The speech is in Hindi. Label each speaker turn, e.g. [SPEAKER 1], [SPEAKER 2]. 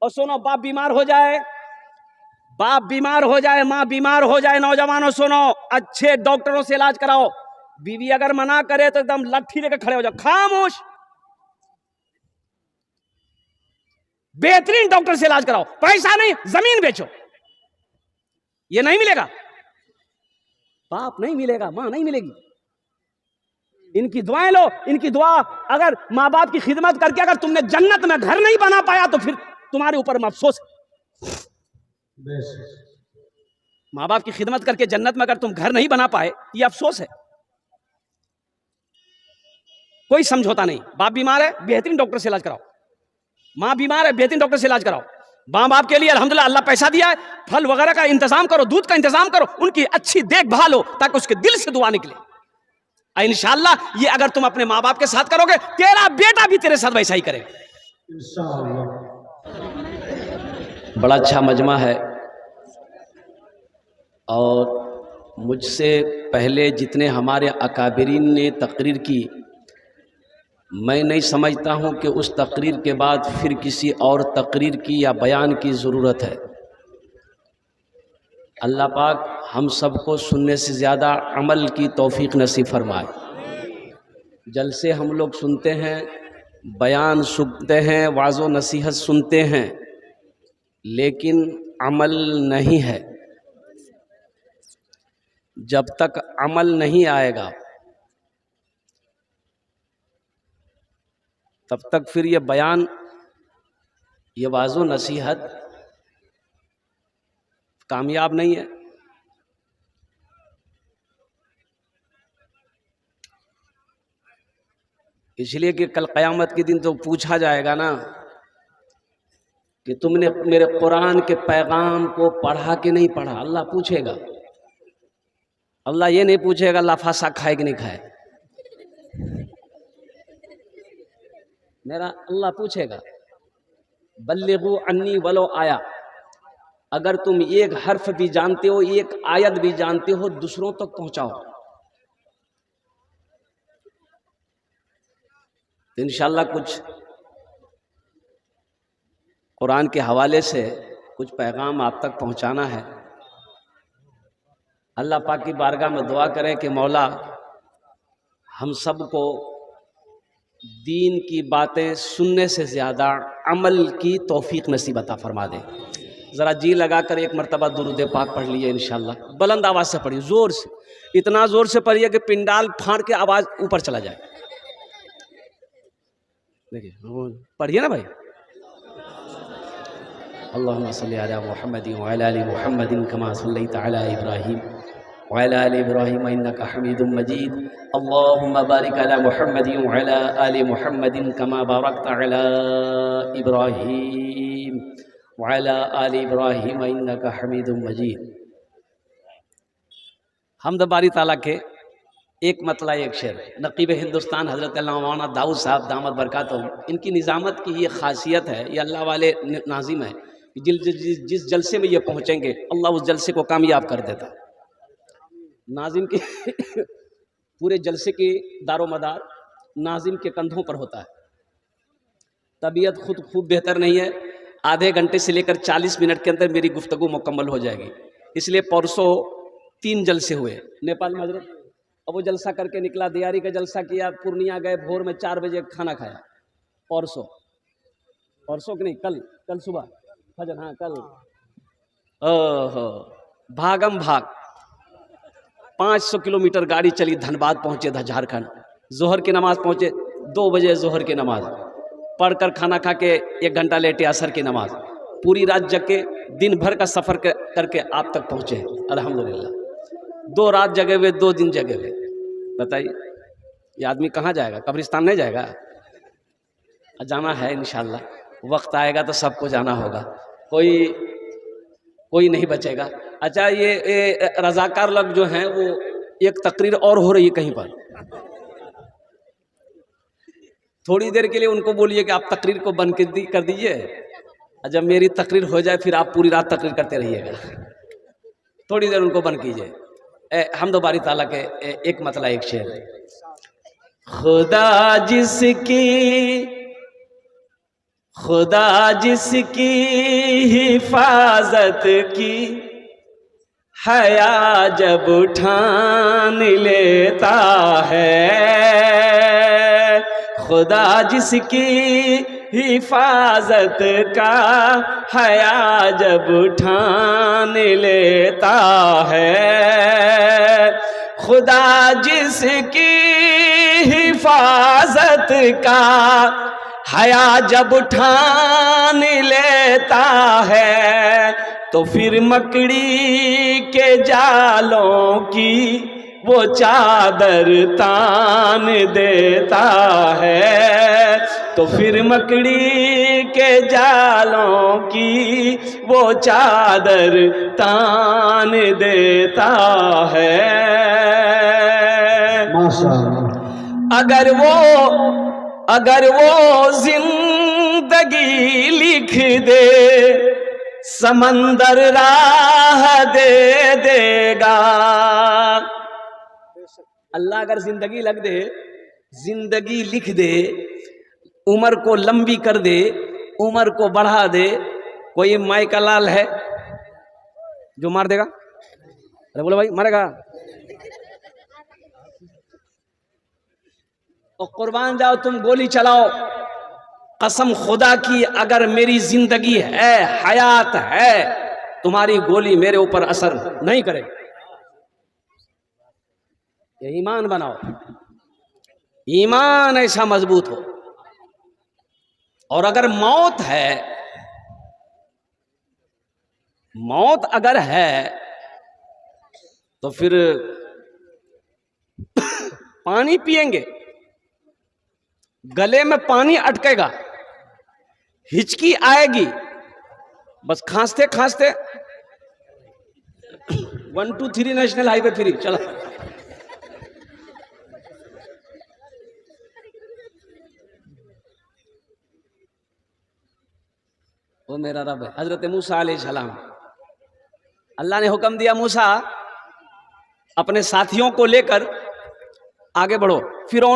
[SPEAKER 1] और सुनो, बाप बीमार हो जाए, बाप बीमार हो जाए, माँ बीमार हो जाए, नौजवानों सुनो, अच्छे डॉक्टरों से इलाज कराओ। बीवी अगर मना करे तो एकदम लाठी लेकर खड़े हो जाओ, खामोश। बेहतरीन डॉक्टर से इलाज कराओ, पैसा नहीं जमीन बेचो, ये नहीं मिलेगा। बाप नहीं मिलेगा, मां नहीं मिलेगी। इनकी दुआएं लो, इनकी दुआ। अगर माँ बाप की खिदमत करके अगर तुमने जन्नत में घर नहीं बना पाया तो फिर तुम्हारे ऊपर अफसोस। माँ बाप की खिदमत करके जन्नत में अगर तुम घर नहीं बना पाए, ये अफसोस है। कोई समझौता नहीं। बाप बीमार है, बेहतरीन डॉक्टर से इलाज कराओ। माँ बीमार है, बेहतरीन डॉक्टर से इलाज कराओ। माँ बाप के लिए अल्हम्दुलिल्लाह अल्लाह पैसा दिया है, फल वगैरह का इंतजाम करो, दूध का इंतजाम करो, उनकी अच्छी देखभाल हो ताकि उसके दिल से दुआ निकले। इंशाअल्लाह ये अगर तुम अपने माँ बाप के साथ करोगे, तेरा बेटा भी तेरे साथ वैसा ही करेगा इंशाअल्लाह। बड़ा अच्छा मजमा है, और मुझसे पहले जितने हमारे अकाबिरीन ने तकरीर की, मैं नहीं समझता हूँ कि उस तकरीर के बाद फिर किसी और तकरीर की या बयान की ज़रूरत है। अल्लाह पाक हम सबको सुनने से ज़्यादा अमल की तौफीक नसीब फरमाए। जलसे हम लोग सुनते हैं, बयान सुनते हैं, वाज़ो नसीहत सुनते हैं, लेकिन अमल नहीं है। जब तक अमल नहीं आएगा तब तक फिर ये बयान, ये वाज़ो नसीहत कामयाब नहीं है। इसलिए कि कल क़यामत के दिन तो पूछा जाएगा ना कि तुमने मेरे कुरान के पैगाम को पढ़ा कि नहीं पढ़ा। अल्लाह पूछेगा। अल्लाह ये नहीं पूछेगा लाफासा खाए कि नहीं खाए, मेरा अल्लाह पूछेगा बल्लिगु अन्नी वलो आया। अगर तुम एक हर्फ भी जानते हो, एक आयत भी जानते हो, दूसरों तक पहुंचाओ। तो इंशाअल्लाह कुछ कुरान के हवाले से कुछ पैगाम आप तक पहुंचाना है। अल्लाह पाक की बारगाह में दुआ करें कि मौला हम सबको दीन की बातें सुनने से ज़्यादा अमल की तौफीक नसीब अता फरमा दे। ज़रा जी लगाकर एक मरतबा दुरूद पाक पढ़ लीजिए इंशाअल्लाह। बुलंद आवाज़ से पढ़िए, ज़ोर से, इतना ज़ोर से पढ़िए कि पिंडाल फाड़ के आवाज़ ऊपर चला जाए। देखिए पढ़िए ना भाई। अल्लाहुम्मा सल्ली अला मुहम्मदिन व अला आलि मुहम्मदिन कमा सल्लैता अला इब्राहीम व अला आलि इब्राहीम इन्नका हमीदुम मजीद। अल्लाहुम्मा बारिक अला मुहम्मदिन व अला आलि मुहम्मदिन कमा बारकता अला इब्राहीम व अला आलि इब्राहीम इन्नका हमीदुम मजीद। हम्द बारी ताला के एक मतला एक शेर। नकीब हिंदुस्तान हज़रत मौलाना दाऊद साहब दामद बरकातुहू, इनकी निज़ामत की ये खासियत है, ये अल्लाह वाले नाजिम है, जिस जलसे में ये पहुँचेंगे अल्लाह उस जलसे को कामयाब कर देता। नाजिम के पूरे जलसे की दारोमदार नाजिम के कंधों पर होता है। तबीयत खुद खूब बेहतर नहीं है, आधे घंटे से लेकर 40 मिनट के अंदर मेरी गुफ्तगू मुकम्मल हो जाएगी। इसलिए परसों 3 जलसे हुए नेपाल में हजरत। अब वो जलसा करके निकला, दियारी का जलसा किया, पूर्णिया गए, भोर में 4 बजे खाना खाया। परसों कि नहीं, कल सुबह फजर, हाँ कल। ओहो भागम भाग 500 किलोमीटर गाड़ी चली, धनबाद पहुँचे था झारखंड। जोहर की नमाज़ पहुँचे 2 बजे, जोहर की नमाज़ पढ़कर खाना खा के 1 घंटा लेटे, असर की नमाज़, पूरी रात जग के दिन भर का सफ़र करके आप तक पहुँचे अल्हम्दुलिल्लाह। 2 रात जगे हुए, 2 दिन जगे हुए। बताइए ये आदमी कहाँ जाएगा? कब्रिस्तान नहीं जाएगा? जाना है इंशाअल्लाह, वक्त आएगा तो सबको जाना होगा, कोई नहीं बचेगा। अच्छा ये रज़ाकार लोग जो हैं वो एक तकरीर और हो रही है कहीं पर, थोड़ी देर के लिए उनको बोलिए कि आप तकरीर को बंद कर दीजिए, जब मेरी तकरीर हो जाए फिर आप पूरी रात तकरीर करते रहिएगा। थोड़ी देर उनको बंद कीजिए। हम्द बारी ताला के एक मतला एक शेर। खुदा खुदा जिसकी हिफाजत की हया जब ठान लेता है, खुदा जिसकी हिफाजत का हया जब ठान लेता है, खुदा जिसकी हिफाजत का हया जब ठान लेता है, तो फिर मकड़ी के जालों की वो चादर तान देता है, तो फिर मकड़ी के जालों की वो चादर तान देता है। अगर वो जिंदगी लिख दे समंदर राह दे देगा। अल्लाह अगर जिंदगी जिंदगी लिख दे, उम्र को लंबी कर दे, उम्र को बढ़ा दे। कोई माई का लाल है जो मार देगा? अरे बोलो भाई, मारेगा? और कुर्बान जाओ, तुम गोली चलाओ, कसम खुदा की अगर मेरी जिंदगी है, हयात है, तुम्हारी गोली मेरे ऊपर असर नहीं करेगी। ये ईमान बनाओ, ईमान ऐसा मजबूत हो। और अगर मौत है, मौत अगर है तो फिर पानी पिएंगे, गले में पानी अटकेगा, हिचकी आएगी, बस खांसते खांसते 1 2 3 नेशनल हाईवे फ्री चला। वो मेरा रब है। हजरत मूसा अलैहिस्सलाम, अल्लाह ने हुक्म दिया, मूसा अपने साथियों को लेकर आगे बढ़ो। फिरौन